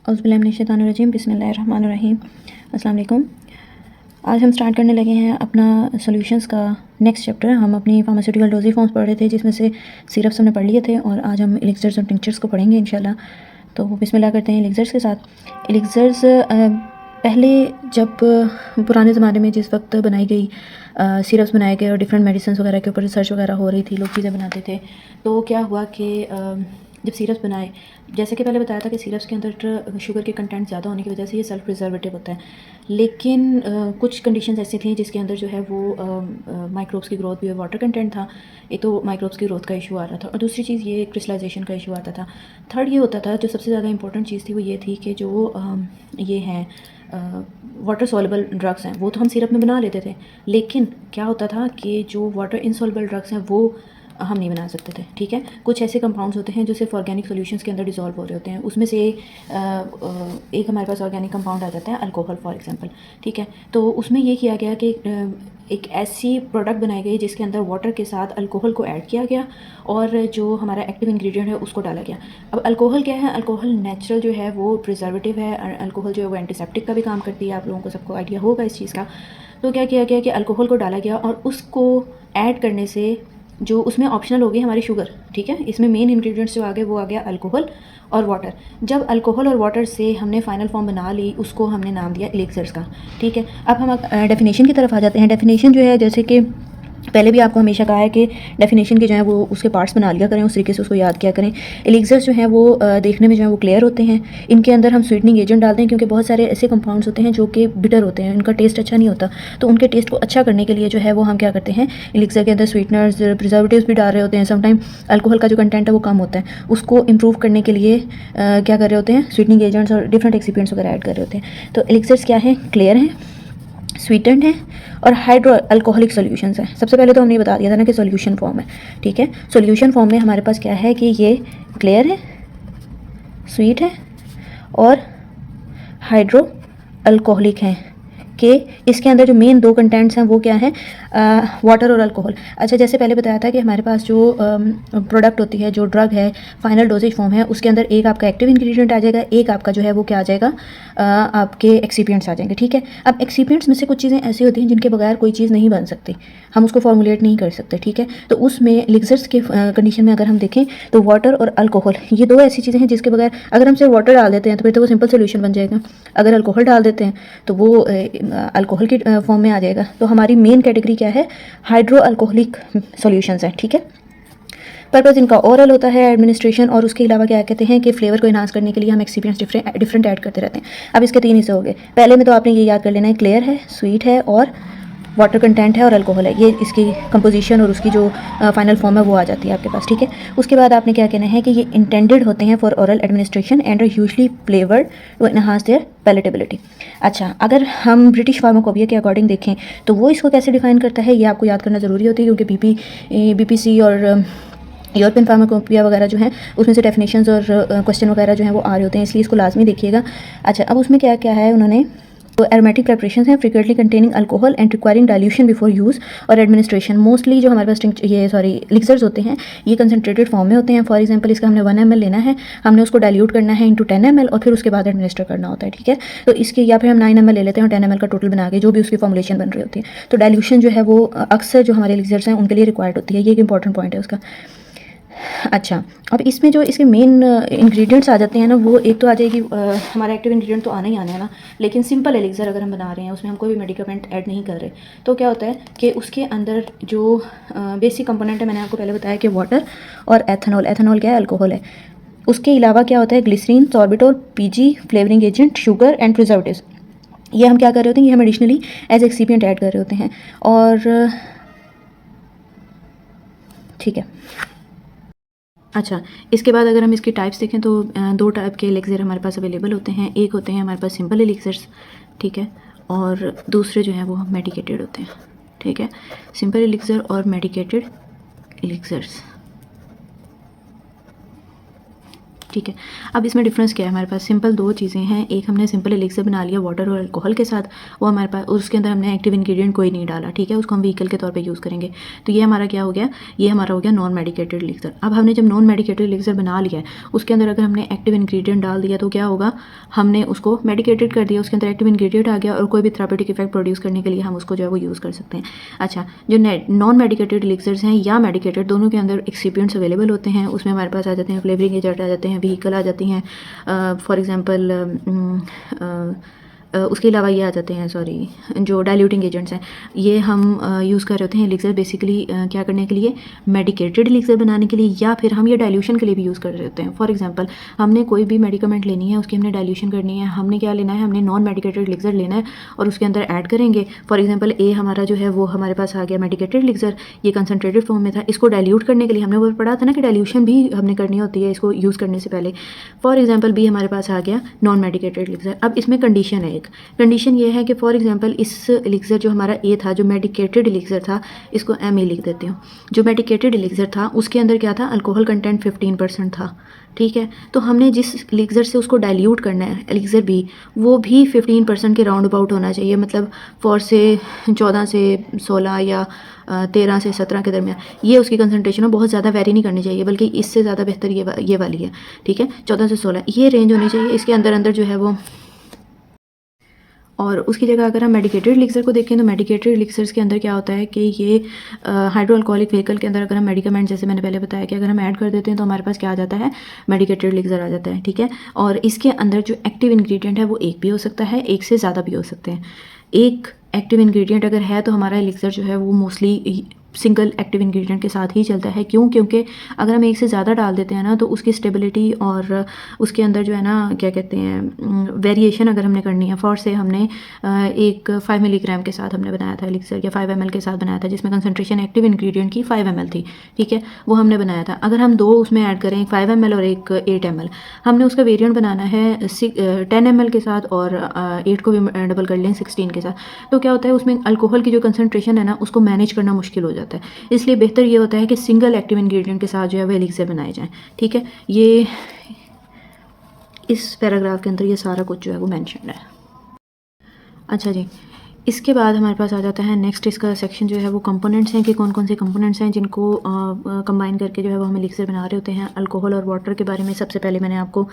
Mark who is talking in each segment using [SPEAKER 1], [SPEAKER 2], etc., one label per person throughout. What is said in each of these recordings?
[SPEAKER 1] औज़ुबिल्लाहिमिनश्शैतानिर्रजीम बिस्मिल्लाहिर्रहमानिर्रहीम। अस्सलाम वालेकुम। आज हम स्टार्ट करने लगे हैं अपना सॉल्यूशंस का नेक्स्ट चैप्टर। हम अपनी फार्मास्यूटिकल डोजेज फॉर्म्स पढ़ रहे थे, जिसमें से सिरप्स हमने पढ़ लिए थे, और आज हम एलिक्सर्स और टिंक्चर्स को पढ़ेंगे इंशाल्लाह। तो बिस्मिल्लाह करते हैं एलिक्सर्स के साथ। एलिक्सर्स पहले जब पुराने ज़माने में जिस वक्त बनाई गई सिरप्स बनाए गए और डिफरेंट मेडिसिन वगैरह के ऊपर रिसर्च वगैरह हो रही थी, लोग चीज़ें बनाते थे, तो क्या हुआ कि जब सिरप्स बनाए, जैसे कि पहले बताया था कि सिरप्स के अंदर शुगर के कंटेंट ज़्यादा होने की वजह से ये सेल्फ प्रिजर्वेटिव होता है, लेकिन कुछ कंडीशंस ऐसी थी जिसके अंदर जो है वो माइक्रोब्स की ग्रोथ भी और वाटर कंटेंट था। एक तो माइक्रोब्स की ग्रोथ का इशू आ रहा था, और दूसरी चीज़ ये क्रिस्टलाइजेशन का इशू आता था। थर्ड ये होता था, जो सबसे ज़्यादा इंपॉर्टेंट चीज़ थी वो ये थी कि जो ये हैं वाटर सॉल्युबल ड्रग्स हैं, वो तो हम सिरप में बना लेते थे, लेकिन क्या होता था कि जो वाटर इनसॉल्युबल ड्रग्स हैं वो हम नहीं बना सकते थे। ठीक है, कुछ ऐसे कंपाउंड्स होते हैं जो सिर्फ ऑर्गेनिक सॉल्यूशंस के अंदर डिसॉल्व हो रहे होते हैं। उसमें से एक हमारे पास ऑर्गेनिक कंपाउंड आ जाता है अल्कोहल फॉर एग्जांपल। ठीक है, तो उसमें ये किया गया कि एक ऐसी प्रोडक्ट बनाई गई जिसके अंदर वाटर के साथ अल्कोहल को ऐड किया गया, और जो हमारा एक्टिव इंग्रेडिएंट है उसको डाला गया। अब अल्कोहल क्या है? अल्कोहल नेचुरल जो है वो प्रिजर्वेटिव है। अल्कोहल जो है वो एंटीसेप्टिक का भी काम करती है, आप लोगों को सबको आइडिया होगा इस चीज़ का। तो क्या किया गया कि अल्कोहल को डाला गया, और उसको ऐड करने से जो उसमें ऑप्शनल हो गई हमारी शुगर। ठीक है, इसमें मेन इंग्रेडिएंट्स जो आ गए वो आ गया अल्कोहल और वाटर। जब अल्कोहल और वाटर से हमने फाइनल फॉर्म बना ली, उसको हमने नाम दिया एलिक्सर्स का। ठीक है, अब हम डेफिनेशन की तरफ आ जाते हैं। डेफिनेशन जो है, जैसे कि पहले भी आपको हमेशा कहा है कि डेफिनेशन के जो है वो उसके पार्ट्स बना लिया करें, उस तरीके से उसको याद किया करें। एलिक्सर्स जो हैं वो देखने में जो है वो क्लियर होते हैं। इनके अंदर हम स्वीटनिंग एजेंट डालते हैं, क्योंकि बहुत सारे ऐसे कंपाउंड्स होते हैं जो कि बिटर होते हैं, इनका टेस्ट अच्छा नहीं होता। तो उनके टेस्ट को अच्छा करने के लिए जो है वो हम क्या करते हैं, एलिक्सर के अंदर स्वीटनर्स, प्रिजर्वेटिव्स भी डाल रहे होते हैं। समटाइम अल्कोहल का जो कंटेंट है वो कम होता है, उसको इम्प्रूव करने के लिए क्या कर रहे होते हैं, स्वीटनिंग एजेंट्स और डिफरेंट एक्सिपिएंट्स वगैरह ऐड कर रहे होते हैं। तो एलिक्सर्स क्या है? क्लियर हैं, स्वीटेंड है, और हाइड्रो अल्कोहलिक सॉल्यूशंस हैं। सबसे पहले तो हमने बता दिया था ना कि सॉल्यूशन फॉर्म है। ठीक है, सॉल्यूशन फॉर्म में हमारे पास क्या है कि ये क्लियर है, स्वीट है, और हाइड्रो अल्कोहलिक हैं। कि इसके अंदर जो मेन दो कंटेंट्स हैं वो क्या हैं, वाटर और अल्कोहल। अच्छा, जैसे पहले बताया था कि हमारे पास जो प्रोडक्ट होती है, जो ड्रग है, फाइनल डोजेज फॉर्म है, उसके अंदर एक आपका एक्टिव इंग्रेडिएंट आ जाएगा, एक आपका जो है वो क्या आ जाएगा, आपके एक्सिपिएंट्स आ जाएंगे। ठीक है, अब एक्सिपिएंट्स में से कुछ चीज़ें ऐसी होती हैं जिनके बगैर कोई चीज़ नहीं बन सकती, हम उसको फॉर्मुलेट नहीं कर सकते। ठीक है, तो उसमें एलिक्सर्स के कंडीशन में अगर हम देखें तो वाटर और अल्कोहल, ये दो ऐसी चीज़ें हैं जिसके बगैर, अगर हम सिर्फ वाटर डाल देते हैं तो फिर तो वो सिंपल सोल्यूशन बन जाएगा, अगर अल्कोहल डाल देते हैं तो वो अल्कोहल की फॉर्म में आ जाएगा। तो हमारी मेन कैटेगरी क्या है, हाइड्रो अल्कोहलिक सॉल्यूशंस है। ठीक है, पर्पज़ इनका ओरल होता है, एडमिनिस्ट्रेशन, और उसके अलावा क्या कहते हैं कि फ्लेवर को इन्हांस करने के लिए हम एक्सपीरियंस डिफरेंट ऐड करते रहते हैं। अब इसके तीन हिस्से हो गए। पहले में तो आपने ये याद कर लेना है, क्लियर है, स्वीट है, और वाटर कंटेंट है, और अल्कोहल है। ये इसकी कंपोजिशन और उसकी जो फाइनल फॉर्म है वो आ जाती है आपके पास। ठीक है, उसके बाद आपने क्या कहना है कि ये इंटेंडेड होते हैं for oral administration and are usually flavoured to enhance their palatability. अच्छा, अगर हम ब्रिटिश फार्माकोपिया के अकॉर्डिंग देखें तो वो इसको कैसे डिफाइन करता है, ये आपको याद करना ज़रूरी होती है, क्योंकि BPC और यूरोपियन फार्माकोपिया वगैरह जो है उसमें से डेफिनेशंस और क्वेश्चन वगैरह जो हैं वो आ रहे होते हैं, इसलिए इसको लाजमी देखिएगा। अच्छा, अब उसमें क्या क्या है उन्होंने, तो एरोमेटिक प्रेपरेशंस हैं frequently containing alcohol and requiring dilution before use और एडमिनिस्ट्रेशन। मोस्टली जो हमारे पास एलिक्सर्स होते हैं ये कंसनट्रेटेड फॉर्म में होते हैं। फॉर एग्जांपल, इसका हमने 1 ml लेना है, हमने उसको डाइल्यूट करना है इंटू 10 ml, और फिर उसके बाद एडमिनिस्टर करना होता है। ठीक है, तो इसके, या फिर हम 9 ml ले लेते हैं और 10 ml का टोटल बना के जो भी उसकी फॉर्मुलेशन बन रही होती है। तो डाइल्यूशन जो है वो अक्सर जो हमारे एलिक्सर्स हैं उनके लिए रिक्वायर्ड होती है, ये एक इंपॉर्टेंट पॉइंट है उसका। अच्छा, अब इसमें जो इसके मेन इंग्रेडिएंट्स आ जाते हैं ना, वो एक तो आ जाएगी हमारा एक्टिव इंग्रेडिएंट तो आना ही आना है ना, लेकिन सिंपल एलिक्सर अगर हम बना रहे हैं उसमें हम कोई भी मेडिकामेंट ऐड नहीं कर रहे, तो क्या होता है कि उसके अंदर जो बेसिक कंपोनेंट है, मैंने आपको पहले बताया कि वाटर और एथेनॉल। एथेनॉल क्या है? अल्कोहल है। उसके अलावा क्या होता है, glycerin, sorbitol, PG, flavouring agent, sugar and preservatives. ये हम क्या कर रहे होते हैं, ये हम एडिशनली एज एक्सिपिएंट ऐड कर रहे होते हैं। और ठीक है, अच्छा, इसके बाद अगर हम इसकी टाइप्स देखें तो दो टाइप के एलिक्सर हमारे पास अवेलेबल होते हैं। एक होते हैं हमारे पास सिंपल एलिक्सर्स, ठीक है, और दूसरे जो हैं वो मेडिकेटेड होते हैं। ठीक है, सिंपल एलिक्सर और मेडिकेटेड एलिक्सर्स। ठीक है। अब इसमें डिफरेंस क्या है, हमारे पास सिंपल दो चीज़ें हैं। एक हमने सिंपल एलिक्सर बना लिया वाटर और अल्कोहल के साथ, वो हमारे पास उसके अंदर हमने एक्टिव इंग्रेडिएंट कोई नहीं डाला, ठीक है, उसको हम व्हीकल के तौर पे यूज़ करेंगे। तो ये हमारा क्या हो गया, ये हमारा हो गया नॉन मेडिकेटेड एलिक्सर। अब हमने जब नॉन मेडिकेटेड एलिक्सर बना लिया है, उसके अंदर अगर हमने एक्टिव इंग्रेडिएंट डाल दिया तो क्या होगा, हमने उसको मेडिकेटेड कर दिया, उसके अंदर एक्टिव इंग्रेडिएंट आ गया और कोई भी थेरापेटिक इफेक्ट प्रोड्यूस करने के लिए हम उसको जो है वो यूज़ कर सकते हैं। अच्छा, जो नॉन मेडिकेटेड एलिक्सर्स हैं या मेडिकेटेड, दोनों के अंदर एक्सिपिएंट्स अवेलेबल होते हैं। उसमें हमारे पास आ जाते हैं फ्लेवरिंग एजेंट, आ जाते हैं व्हीकल आ जाती हैं, फॉर एग्ज़ाम्पल उसके अलावा ये आ जाते हैं, सॉरी, जो डाइल्यूटिंग एजेंट्स हैं, ये हम यूज़ कर रहे होते हैं एलिक्सर बेसिकली क्या करने के लिए, मेडिकेटेड एलिक्सर बनाने के लिए, या फिर हम ये डाइल्यूशन के लिए भी यूज़ कर रहे होते हैं। फॉर एग्जांपल हमने कोई भी मेडिकामेंट लेनी है, उसकी हमने डाइल्यूशन करनी है, हमने क्या लेना है, हमने नॉन मेडिकेटेड एलिक्सर लेना है और उसके अंदर ऐड करेंगे। फॉर एग्जाम्पल ए हमारा जो है वो हमारे पास आ गया मेडिकेटेड एलिक्सर, ये कंसनट्रेटेड फॉर्म में था, इसको डाइल्यूट करने के लिए हमने वो पढ़ा था ना कि डाइल्यूशन भी हमने करनी होती है इसको यूज़ करने से पहले। फॉर एग्जाम्पल बी हमारे पास आ गया नॉन मेडिकेटेड एलिक्सर। अब इसमें कंडीशन है, एक कंडीशन ये है कि फॉर एग्जांपल इस एलिक्सर जो हमारा ए था, जो मेडिकेटेड एलिक्सर था, इसको एम ए लिख देती हूँ। जो मेडिकेटेड एलिक्सर था उसके अंदर क्या था, अल्कोहल कंटेंट 15% था, ठीक है। तो हमने जिस एलिक्सर से उसको डाइल्यूट करना है एलिक्सर बी, वो भी 15% के राउंड अबाउट होना चाहिए, मतलब 4 से 14 से 16 या 13 से 17 के दरमियान ये उसकी कंसनट्रेशन है। बहुत ज़्यादा वेरी नहीं करनी चाहिए, बल्कि इससे ज़्यादा बेहतर ये वाली है, ठीक है, 14 से 16 ये रेंज होनी चाहिए इसके अंदर जो है वो। और उसकी जगह अगर हम मेडिकेटेड एलिक्सर को देखें तो मेडिकेटेड एलिक्सर्स के अंदर क्या होता है कि ये हाइड्रो अल्कोहलिक व्हीकल के अंदर अगर हम मेडिकामेंट, जैसे मैंने पहले बताया कि अगर हम ऐड कर देते हैं तो हमारे पास क्या आ जाता है, मेडिकेटेड एलिक्सर आ जाता है, ठीक है। और इसके अंदर जो एक्टिव इंग्रेडिएंट है वो एक भी हो सकता है, एक से ज़्यादा भी हो सकते हैं। एक एक्टिव इंग्रेडिएंट अगर है तो हमारा एलिक्सर जो है वो मोस्टली सिंगल एक्टिव इंग्रेडिएंट के साथ ही चलता है। क्यों? क्योंकि अगर हम एक से ज़्यादा डाल देते हैं ना तो उसकी स्टेबिलिटी और उसके अंदर जो है ना क्या कहते हैं वेरिएशन अगर हमने करनी है, फॉर से हमने एक 5 मिलीग्राम के साथ हमने बनाया था एलिक्सर, या 5 ml के साथ बनाया था जिसमें कंसनट्रेशन एक्टिव इंग्रेडिएंट की 5 ml थी, ठीक है, वो हमने बनाया था। अगर हम दो उसमें ऐड करें, एक 5 ml और एक 8 ml, हमने उसका वेरिएंट बनाना है 10 ml के साथ और 8 को भी डबल कर लें 16 के साथ, तो क्या होता है उसमें अल्कोहल की जो कंसनट्रेशन है ना उसको मैनेज करना मुश्किल हो जाता है। इसलिए बेहतर ये होता है कि सिंगल एक्टिव इंग्रेडिएंट के साथ जो है वो एलिक्सर बनाए जाएं, ठीक है। ये इस पैराग्राफ के अंदर ये सारा कुछ जो है वो मेंशन है। अच्छा जी, इसके बाद हमारे पास आ जाता है नेक्स्ट इसका सेक्शन जो है वो कंपोनेंट्स हैं कि कौन कौन से कंपोनेंट्स हैं जिनको कंबाइन करके जो है वो हम एलिक्सर बना रहे होते हैं। अल्कोहल और वाटर के बारे में सबसे पहले मैंने आपको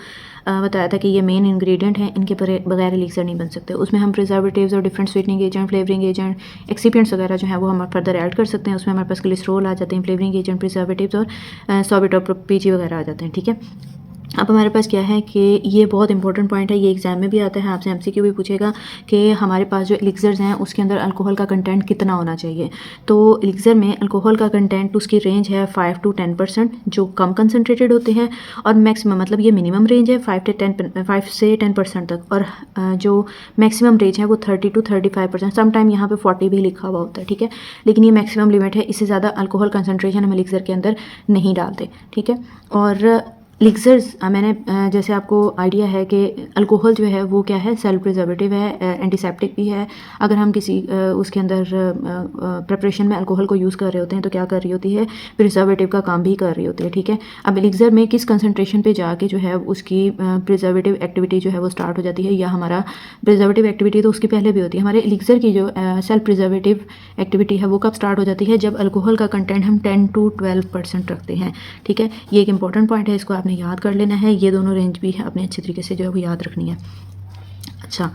[SPEAKER 1] बताया था कि ये मेन इंग्रेडिएंट हैं, इनके बगैर एलिक्सर नहीं बन सकते। उसमें हम प्रिजर्वेटिव्स और different sweetening agent, flavouring agent, excipients वगैरह जो है वो हम फर्दर ऐड कर सकते हैं। उसमें हमारे पास ग्लिसरॉल आ जाते हैं, फ्लेवरिंग एजेंट, प्रिजर्वेटिव्स और सॉर्बिट और पीजी वगैरह आ जाते हैं, ठीक है। अब हमारे पास क्या है कि ये बहुत इंपॉर्टेंट पॉइंट है, ये एग्जाम में भी आता है, आपसे एमसीक्यू भी पूछेगा कि हमारे पास जो एलिक्सर्स हैं उसके अंदर अल्कोहल का कंटेंट कितना होना चाहिए। तो एलिक्सर में अल्कोहल का कंटेंट उसकी रेंज है 5 to 10% जो कम कंसनट्रेटेड होते हैं, और मैक्सिमम मतलब ये मिनिमम रेंज है 5 से 10% तक, और जो मैक्सिमम रेंज है वो 30 to 35%, समटाइम यहाँ पे 40 भी लिखा हुआ होता है, ठीक है, लेकिन ये मैक्सिमम लिमिट है, इससे ज़्यादा अल्कोहल कंसनट्रेशन हम एलिक्सर के अंदर नहीं डालते, ठीक है। और एलिक्सर्स मैंने जैसे आपको आइडिया है कि अल्कोहल जो है वो क्या है, सेल्फ प्रिजर्वेटिव है, एंटीसेप्टिक भी है। अगर हम किसी उसके अंदर प्रिपरेशन में अल्कोहल को यूज़ कर रहे होते हैं तो क्या कर रही होती है, प्रिजर्वेटिव का काम भी कर रही होती है, ठीक है। अब एलिक्सर में किस कंसनट्रेशन पे जाके जो है उसकी प्रिजर्वेटिव एक्टिविटी जो है वो स्टार्ट हो जाती है, या हमारा प्रिजर्वेटिव एक्टिविटी तो उसकी पहले भी होती है। हमारे एलिक्सर की जो सेल्फ प्रिजर्वेटिव एक्टिविटी है वो कब स्टार्ट हो जाती है, जब अल्कोहल का कंटेंट हम 10 to 12% रखते हैं, ठीक है। ये एक इंपॉर्टेंट पॉइंट है, इसको आपने याद कर लेना है। ये दोनों रेंज भी आपने अच्छे तरीके से जो है वो याद रखनी है। अच्छा,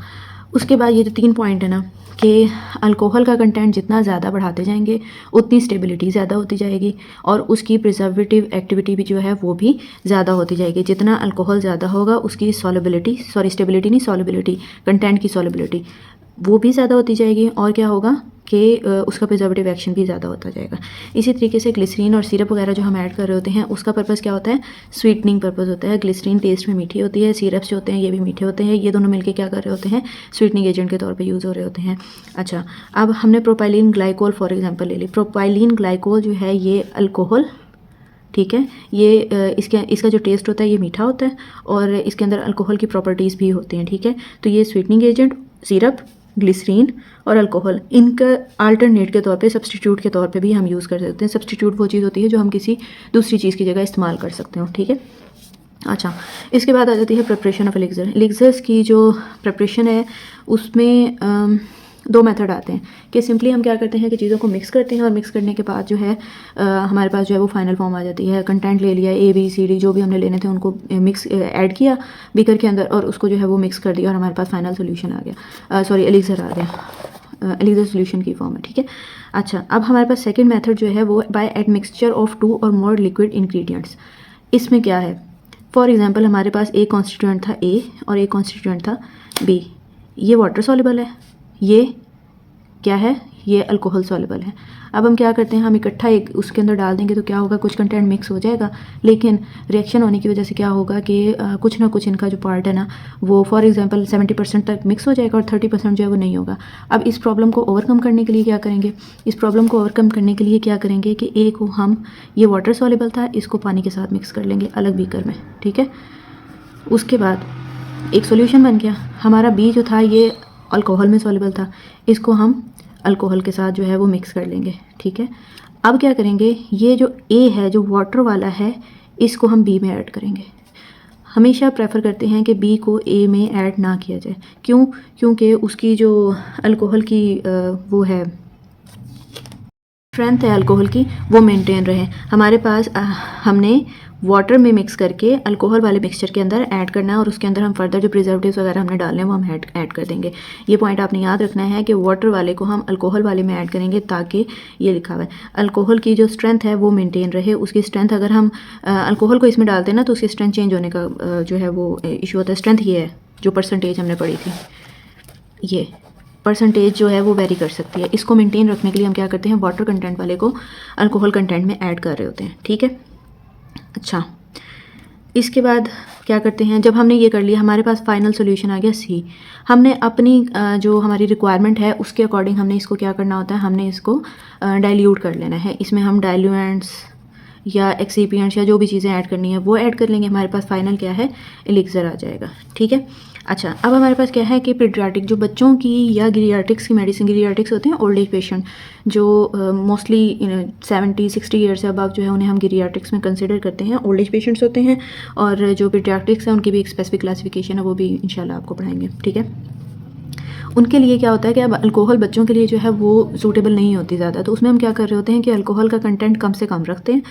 [SPEAKER 1] उसके बाद ये जो 3 पॉइंट है ना कि अल्कोहल का कंटेंट जितना ज़्यादा बढ़ाते जाएंगे उतनी स्टेबिलिटी ज़्यादा होती जाएगी, और उसकी प्रिजर्वेटिव एक्टिविटी भी जो है वो भी ज़्यादा होती जाएगी। जितना अल्कोहल ज़्यादा होगा उसकी सॉल्युबिलिटी, सॉरी स्टेबिलिटी नहीं, सॉल्युबिलिटी, कंटेंट की सॉल्युबिलिटी वो भी ज़्यादा होती जाएगी, और क्या होगा कि उसका प्रिजर्वेटिव एक्शन भी ज़्यादा होता जाएगा। इसी तरीके से ग्लिसरीन और सिरप वगैरह जो हम ऐड कर रहे होते हैं उसका पर्पस क्या होता है, स्वीटनिंग पर्पस होता है। ग्लिसरीन टेस्ट में मीठी होती है, सिरप्स जो होते हैं ये भी मीठे होते हैं, ये दोनों मिलके क्या कर रहे होते हैं, स्वीटनिंग एजेंट के तौर पे यूज़ हो रहे होते हैं। अच्छा, अब हमने प्रोपाइलीन ग्लाइकोल फॉर एग्जांपल ले ली। प्रोपाइलीन ग्लाइकोल जो है ये अल्कोहल, ठीक है, ये इसका जो टेस्ट होता है ये मीठा होता है, और इसके अंदर अल्कोहल की प्रॉपर्टीज़ भी होती हैं, ठीक है। तो ये स्वीटनिंग एजेंट, सिरप, ग्लिसरीन और अल्कोहल, इनका अल्टरनेट के तौर पे, सब्सटीट्यूट के तौर पे भी हम यूज़ कर सकते हैं। सब्सटीट्यूट वो चीज़ होती है जो हम किसी दूसरी चीज़ की जगह इस्तेमाल कर सकते हो, ठीक है। अच्छा, इसके बाद आ जाती है प्रिपरेशन ऑफ एलिक्सर। एलिक्सर्स की जो प्रिपरेशन है उसमें दो मेथड आते हैं कि सिंपली हम क्या करते हैं कि चीज़ों को मिक्स करते हैं और मिक्स करने के बाद जो है हमारे पास जो है वो फाइनल फॉर्म आ जाती है। कंटेंट ले लिया A B C D जो भी हमने लेने थे उनको मिक्स ऐड किया बीकर के अंदर और उसको जो है वो मिक्स कर दिया और हमारे पास फाइनल सोल्यूशन आ गया, सॉरी एलिक्सर आ गया, एलिक्सर सोल्यूशन की फॉर्म है, ठीक है। अच्छा, अब हमारे पास सेकेंड मेथड जो है वो बाय एड मिक्सचर ऑफ 2 और मोर लिक्विड इंग्रेडिएंट्स। इसमें क्या है, फॉर एग्जांपल हमारे पास एक कॉन्स्टिट्यूएंट था A और एक कॉन्स्टिट्यूएंट था B। ये वाटर सॉल्युबल है, ये क्या है, ये अल्कोहल सॉल्युबल है। अब हम क्या करते हैं, हम इकट्ठा एक उसके अंदर डाल देंगे तो क्या होगा, कुछ कंटेंट मिक्स हो जाएगा, लेकिन रिएक्शन होने की वजह से क्या होगा कि कुछ ना कुछ इनका जो पार्ट है ना वो फॉर एग्जांपल 70% तक मिक्स हो जाएगा और 30% जो है वो नहीं होगा। अब इस प्रॉब्लम को ओवरकम करने के लिए क्या करेंगे, इस प्रॉब्लम को ओवरकम करने के लिए क्या करेंगे कि ए को हम, ये वाटर सॉल्युबल था, इसको पानी के साथ मिक्स कर लेंगे अलग बीकर में, ठीक है। उसके बाद एक सॉल्यूशन बन गया हमारा। बी जो था ये अल्कोहल में सॉल्युबल था, इसको हम अल्कोहल के साथ जो है वो मिक्स कर लेंगे, ठीक है। अब क्या करेंगे, ये जो ए है जो वाटर वाला है इसको हम बी में ऐड करेंगे। हमेशा प्रेफर करते हैं कि बी को ए में ऐड ना किया जाए, क्यों, क्योंकि उसकी जो अल्कोहल की वो है स्ट्रेंथ है अल्कोहल की वो मेंटेन रहे। हमारे पास हमने वाटर में मिक्स करके अल्कोहल वाले मिक्सचर के अंदर ऐड करना है और उसके अंदर हम फर्दर जो प्रिजर्वेटिव्स वगैरह हमने डालने हैं वो हम ऐड कर देंगे। ये पॉइंट आपने याद रखना है कि वाटर वाले को हम अल्कोहल वाले में ऐड करेंगे ताकि ये लिखा हुआ है अल्कोहल की जो स्ट्रेंथ है वो मेंटेन रहे। उसकी स्ट्रेंथ अगर हम अल्कोहल को इसमें डालते हैं ना तो उसकी स्ट्रेंथ चेंज होने का जो है वो इशू होता है। स्ट्रेंथ ये है जो परसेंटेज हमने पढ़ी थी, ये परसेंटेज जो है वो वेरी कर सकती है। इसको मेंटेन रखने के लिए हम क्या करते हैं, वाटर कंटेंट वाले को अल्कोहल कंटेंट में ऐड कर रहे होते हैं, ठीक है। अच्छा, इसके बाद क्या करते हैं, जब हमने ये कर लिया हमारे पास फाइनल सॉल्यूशन आ गया सी। हमने अपनी जो हमारी रिक्वायरमेंट है उसके अकॉर्डिंग हमने इसको क्या करना होता है, हमने इसको डाइल्यूट कर लेना है। इसमें हम डाइल्यूएंट्स या एक्सीपिएंट्स या जो भी चीज़ें ऐड करनी है वो ऐड कर लेंगे। हमारे पास फाइनल क्या है, एलिक्सर आ जाएगा, ठीक है। अच्छा, अब हमारे पास क्या है कि पीडियाट्रिक जो बच्चों की या गिरियाट्रिक्स की मेडिसिन, गिरियाट्रिक्स होते हैं ओल्ड एज पेशेंट जो मोस्टली 70-60 ईयर से अबव जो है उन्हें हम गिरियाट्रिक्स में कंसिडर करते हैं, ओल्ड एज पेशेंट्स होते हैं। और जो पीडियाट्रिक्स है उनकी भी एक स्पेसिफिक क्लासिफिकेशन है, वो भी इंशाल्लाह आपको पढ़ाएंगे, ठीक है। उनके लिए क्या होता है कि अब अल्कोहल बच्चों के लिए जो है वो सूटेबल नहीं होती ज़्यादा, तो उसमें हम क्या कर रहे होते हैं कि अल्कोहल का कंटेंट कम से कम रखते हैं,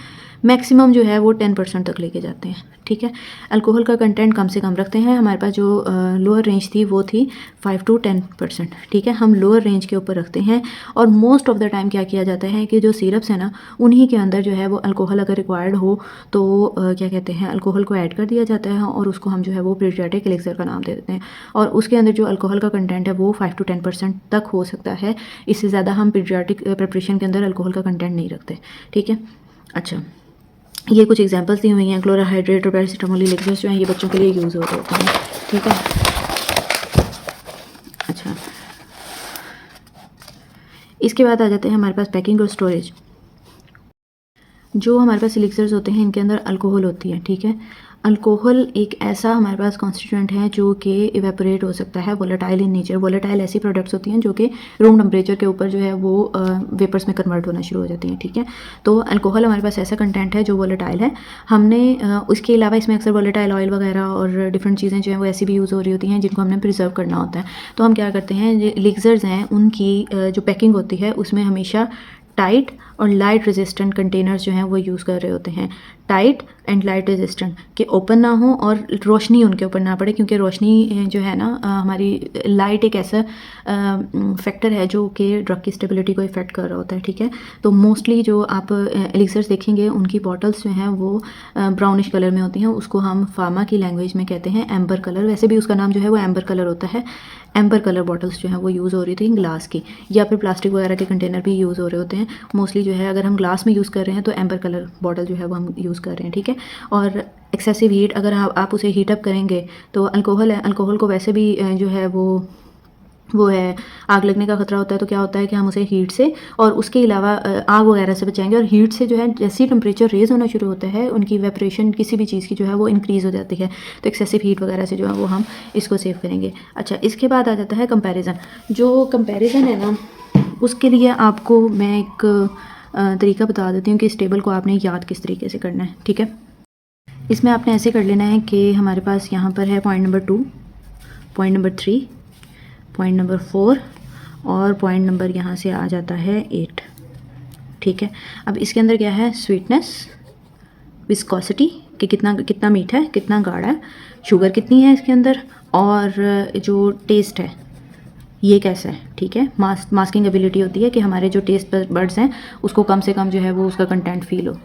[SPEAKER 1] मैक्सिमम जो है वो 10% तक लेके जाते हैं, ठीक है। अल्कोहल का कंटेंट कम से कम रखते हैं। हमारे पास जो लोअर रेंज थी वो थी 5 to 10%, ठीक है। हम लोअर रेंज के ऊपर रखते हैं और मोस्ट ऑफ द टाइम क्या किया जाता है कि जो सिरप्स है ना उन्हीं के अंदर जो है वो अल्कोहल अगर रिक्वायर्ड हो तो क्या कहते हैं अल्कोहल को ऐड कर दिया जाता है और उसको हम जो है वो पीडियाट्रिक एलिक्सर का नाम दे देते हैं। और उसके अंदर जो अल्कोहल का कंटेंट है वो 5 to 10% तक हो सकता है, इससे ज़्यादा हम पीडियाट्रिक प्रिपरेशन के अंदर अल्कोहल का कंटेंट नहीं रखते, ठीक है। अच्छा, ये कुछ एग्जांपल्स दी हुई हैं, क्लोराहाइड्रेट और पैरासीटामोल एलिक्सर्स जो हैं ये बच्चों के लिए यूज़ होते हैं, ठीक है। अच्छा, इसके बाद आ जाते हैं हमारे पास पैकिंग और स्टोरेज। जो हमारे पास एलिक्सर्स होते हैं इनके अंदर अल्कोहल होती है, ठीक है। अल्कोहल एक ऐसा हमारे पास कॉन्स्टिट्यूएंट है जो कि इवेपोरेट हो सकता है, वोलेटाइल इन नेचर। वोलेटाइल ऐसी प्रोडक्ट्स होती हैं जो कि रूम टेम्परेचर के ऊपर जो है वो वेपर्स में कन्वर्ट होना शुरू हो जाती हैं, ठीक है। तो अल्कोहल हमारे पास ऐसा कंटेंट है जो वोलेटाइल है। हमने उसके अलावा इसमें अक्सर वोलेटाइल ऑयल वगैरह और डिफरेंट चीज़ें जो हैं वो ऐसी भी यूज़ हो रही होती हैं जिनको हमने प्रिजर्व करना होता है। तो हम क्या करते हैं, एलिक्सर्स हैं उनकी जो पैकिंग होती है उसमें हमेशा टाइट और लाइट रेजिस्टेंट कंटेनर्स जो हैं वो यूज़ कर रहे होते हैं। टाइट एंड लाइट रेजिस्टेंट कि ओपन ना हो और रोशनी उनके ऊपर ना पड़े, क्योंकि रोशनी जो है ना हमारी लाइट एक ऐसा फैक्टर है जो कि ड्रग की स्टेबिलिटी को इफ़ेक्ट कर रहा होता है, ठीक है। तो मोस्टली जो आप एलिक्सर्स देखेंगे उनकी बॉटल्स जो हैं वो ब्राउनिश कलर में होती हैं। उसको हम फार्मा की लैंग्वेज में कहते हैं एम्बर कलर, वैसे भी उसका नाम जो है वो एम्बर कलर होता है। एम्बर कलर बॉटल्स जो हैं वो यूज़ हो रही थी ग्लास की, या फिर प्लास्टिक वगैरह के कंटेनर भी यूज़ हो रहे होते हैं। मोस्टली जो है अगर हम ग्लास में यूज़ कर रहे हैं तो एम्बर कलर बॉटल जो है वो हम यूज़ कर रहे हैं, ठीक है। और एक्सेसिव हीट अगर आप उसे हीट अप करेंगे तो अल्कोहल है, अल्कोहल को वैसे भी जो है वो है आग लगने का ख़तरा होता है। तो क्या होता है कि हम उसे हीट से और उसके अलावा आग वगैरह से बचाएंगे। और हीट से जो है जैसे ही टेम्परेचर रेज़ होना शुरू होता है उनकी इवेपोरेशन किसी भी चीज़ की जो है वो इंक्रीज़ हो जाती है। तो एक्सेसिव हीट वगैरह से जो है वो हम इसको सेव करेंगे। अच्छा, इसके बाद आ जाता है कंपैरिजन। जो कंपैरिजन है ना उसके लिए आपको मैं एक तरीका बता देती हूँ कि इस टेबल को आपने याद किस तरीके से करना है, ठीक है। इसमें आपने ऐसे कर लेना है कि हमारे पास यहाँ पर है point number 2, point number 3, point number 4 और पॉइंट नंबर यहाँ से आ जाता है 8। ठीक है, अब इसके अंदर क्या है, स्वीटनेस, विस्कोसिटी कि कितना कितना मीठा है, कितना गाढ़ा है, शुगर कितनी है इसके अंदर, और जो टेस्ट है ये कैसा है। ठीक है, मास्किंग एबिलिटी होती है कि हमारे जो टेस्ट बर्ड्स हैं उसको कम से कम जो है वो उसका कंटेंट फील हो।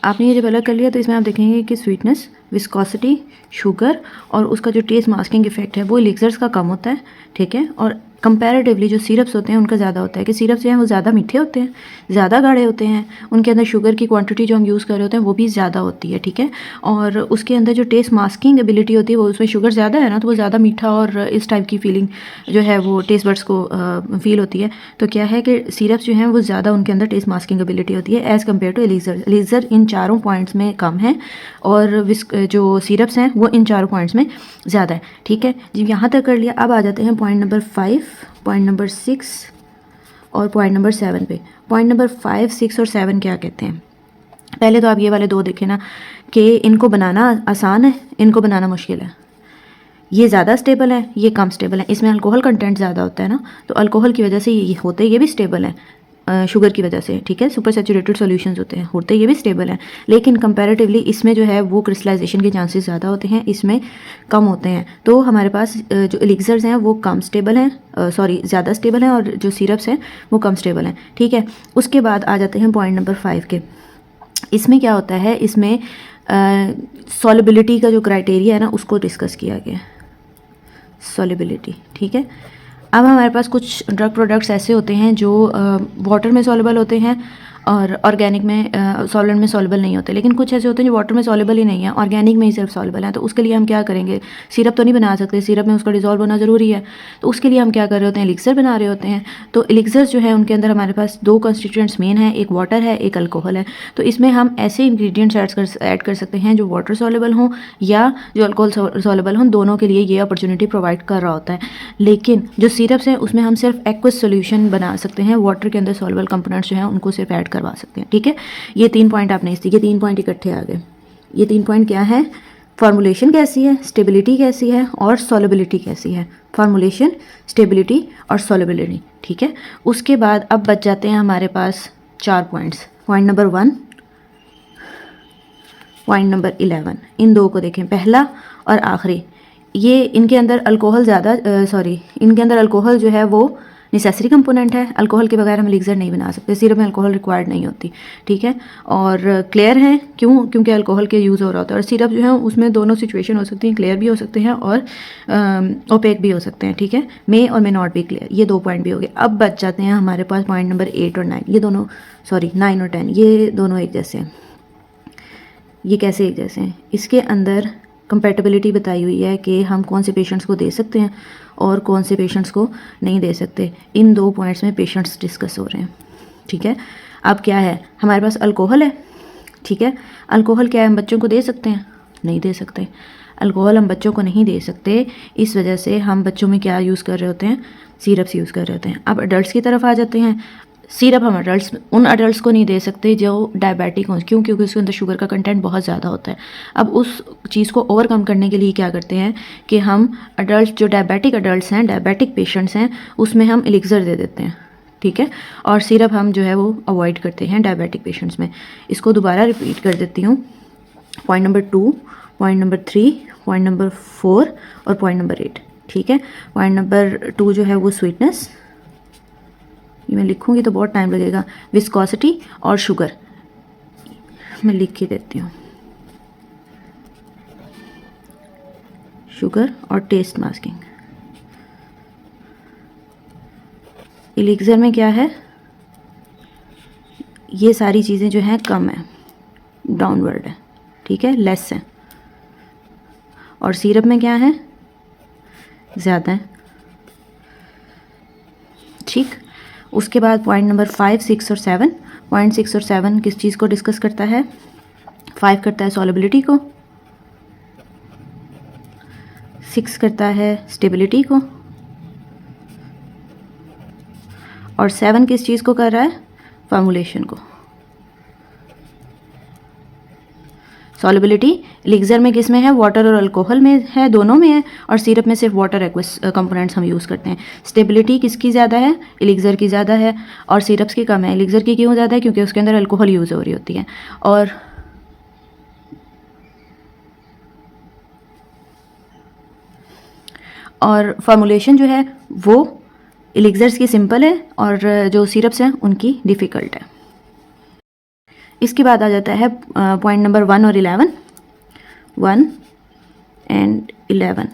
[SPEAKER 1] आपने ये जब अलग कर लिया तो इसमें आप देखेंगे कि स्वीटनेस, विस्कोसिटी, शुगर और उसका जो टेस्ट मास्किंग इफेक्ट है वो एलिक्सर्स का कम होता है। ठीक है, और कंपैरेटिवली जो सिरप्स होते हैं उनका ज़्यादा होता है कि सिरप्स जो हैं वो ज़्यादा मीठे होते हैं, ज़्यादा गाढ़े होते हैं, उनके अंदर शुगर की क्वांटिटी जो हम यूज़ कर रहे होते हैं वो भी ज़्यादा होती है। ठीक है, और उसके अंदर जो टेस्ट मास्किंग एबिलिटी होती है वो उसमें शुगर ज़्यादा है ना, तो वो ज़्यादा मीठा और इस टाइप की फीलिंग जो है वो टेस्ट बर्ड्स को फील होती है। तो क्या है कि सिरप्स जो हैं वो ज़्यादा उनके अंदर टेस्ट मास्किंग एबिलिटी होती है as compare to elixir. Elixir इन चारों पॉइंट्स में कम है और जो सिरप्स हैं वो इन चारों पॉइंट्स में ज़्यादा है। ठीक है जी, यहाँ तक कर लिया। अब आ जाते हैं पॉइंट नंबर 5, पॉइंट नंबर 6 और पॉइंट नंबर 7 पे। पॉइंट नंबर 5, 6 और 7 क्या कहते हैं? पहले तो आप ये वाले दो देखें ना कि इनको बनाना आसान है, इनको बनाना मुश्किल है। ये ज़्यादा स्टेबल है, ये कम स्टेबल है। इसमें अल्कोहल कंटेंट ज़्यादा होता है ना, तो अल्कोहल की वजह से ये होते ये भी स्टेबल है शुगर की वजह से। ठीक है, सुपर सैचुरेटेड सॉल्यूशंस होते ये भी स्टेबल हैं, लेकिन कंपैरेटिवली इसमें जो है वो क्रिस्टलाइजेशन के चांसेस ज़्यादा होते हैं, इसमें कम होते हैं। तो हमारे पास जो एलिक्सर्स हैं वो कम स्टेबल हैं, ज़्यादा स्टेबल हैं, और जो सिरप्स हैं वो कम स्टेबल हैं। ठीक है, उसके बाद आ जाते हैं पॉइंट नंबर 5 के। इसमें क्या होता है, इसमें सॉलिबिलिटी का जो क्राइटेरिया है ना उसको डिस्कस किया गया, सॉलिबिलिटी। ठीक है, अब हमारे पास कुछ ड्रग प्रोडक्ट्स ऐसे होते हैं जो वाटर में सॉल्युबल होते हैं और ऑर्गेनिक में सॉल्वेंट में सॉल्युबल नहीं होते, लेकिन कुछ ऐसे होते हैं जो वाटर में सॉल्युबल ही नहीं है, ऑर्गेनिक में ही सिर्फ सॉल्युबल है। तो उसके लिए हम क्या करेंगे, सिरप तो नहीं बना सकते, सिरप में उसका डिजॉल्व होना ज़रूरी है, तो उसके लिए हम क्या कर रहे होते हैं, एलिक्सर बना रहे होते हैं। तो एलिक्सर्स जो है उनके अंदर हमारे पास दो कंस्टिट्यूएंट्स मेन है, एक वाटर है, एक अल्कोहल है। तो इसमें हम ऐसे इंग्रेडिएंट्स ऐड कर सकते हैं जो वाटर सॉल्युबल हों या जो अल्कोहल सॉल्युबल हों, दोनों के लिए ये अपॉर्चुनिटी प्रोवाइड कर रहा होता है। लेकिन जो सिरप्स हैं उसमें हम सिर्फ एक्वस सोल्यूशन बना सकते हैं, वाटर के अंदर सॉल्युबल कंपोनेंट्स जो हैं उनको सिर्फ ऐड करवा सकते हैं। ठीक है, ये 3 पॉइंट आपने ये 3 पॉइंट इकट्ठे आ गए। ये 3 पॉइंट क्या है, फार्मूलेशन कैसी है, स्टेबिलिटी कैसी है और सॉल्युबिलिटी कैसी है। फार्मूलेशन, स्टेबिलिटी और सॉल्युबिलिटी। ठीक है, उसके बाद अब बच जाते हैं हमारे पास 4 points. Point number 1, point number 11। इन दो को देखें, पहला और आखिरी। ये इनके अंदर अल्कोहल इनके अंदर अल्कोहल जो है वो नेसेसरी कंपोनेंट है, अल्कोहल के बगैर हम एलिक्सर नहीं बना सकते, सिरप में अल्कोहल रिक्वायर्ड नहीं होती। ठीक है, और क्लियर है क्योंकि अल्कोहल के यूज़ हो रहा होता है, और सिरप जो है उसमें दोनों सिचुएशन हो सकती हैं, क्लियर भी हो सकते हैं और ओपेक भी हो सकते हैं। ठीक है, मे और मे नॉट बी क्लियर, ये 2 पॉइंट भी हो गए। अब बच जाते हैं हमारे पास पॉइंट नंबर 8 और 9, ये दोनों 9 और 10, ये दोनों एक जैसे हैं। ये कैसे एक जैसे हैं, इसके अंदर कंपैटिबिलिटी बताई हुई है कि हम कौन से पेशेंट्स को दे सकते हैं और कौन से पेशेंट्स को नहीं दे सकते। इन 2 पॉइंट्स में पेशेंट्स डिस्कस हो रहे हैं। ठीक है, अब क्या है, हमारे पास अल्कोहल है। ठीक है, अल्कोहल क्या है, हम बच्चों को दे सकते हैं, नहीं दे सकते। अल्कोहल हम बच्चों को नहीं दे सकते, इस वजह से हम बच्चों में क्या यूज़ कर रहे होते हैं, सिरप्स यूज़ कर रहे होते हैं। अब अडल्ट्स की तरफ आ जाते हैं। सिरप हम उन अडल्ट्स को नहीं दे सकते जो डायबिटिक हों, क्योंकि उसके अंदर शुगर का कंटेंट बहुत ज़्यादा होता है। अब उस चीज़ को ओवरकम करने के लिए क्या करते हैं कि हम अडल्ट जो डायबिटिक अडल्ट्स हैं, डायबिटिक पेशेंट्स हैं, उसमें हम एलिक्सर दे देते हैं। ठीक है, और सिरप हम जो है वो अवॉइड करते हैं डायबिटिक पेशेंट्स में। इसको दोबारा रिपीट कर देती हूँ। Point number 2, point number 3, point number 4 और पॉइंट नंबर 8। ठीक है, पॉइंट नंबर 2 जो है वो स्वीटनेस, ये मैं लिखूँगी तो बहुत टाइम लगेगा, विस्कोसिटी और शुगर, मैं लिख के देती हूँ, शुगर और टेस्ट मास्किंग। एलिक्सर में क्या है, ये सारी चीज़ें जो हैं कम है, डाउनवर्ड है। ठीक है, लेस है। और सिरप में क्या है, ज़्यादा है। ठीक, उसके बाद पॉइंट नंबर 5, 6 और 7। पॉइंट 6 और 7 किस चीज़ को डिस्कस करता है, 5 करता है सॉलिबिलिटी को, 6 करता है स्टेबिलिटी को, और 7 किस चीज़ को कर रहा है, फार्मूलेशन को। सॉल्युबिलिटी एलिक्सर में किस में है, वाटर और अल्कोहल में है, दोनों में है, और सिरप में सिर्फ वाटर एक्वस कंपोनेंट्स हम यूज़ करते हैं। स्टेबिलिटी किसकी ज़्यादा है, एलिक्सर की ज़्यादा है, और सिरप्स की कम है। एलिक्सर की क्यों ज़्यादा है, क्योंकि उसके अंदर अल्कोहल यूज़ हो रही होती है। और फार्मूलेशन जो है वो एलिक्सर्स की सिंपल है और जो सिरप्स हैं उनकी डिफ़िकल्ट है। इसके बाद आ जाता है पॉइंट नंबर 1 और 11, 1 एंड 11।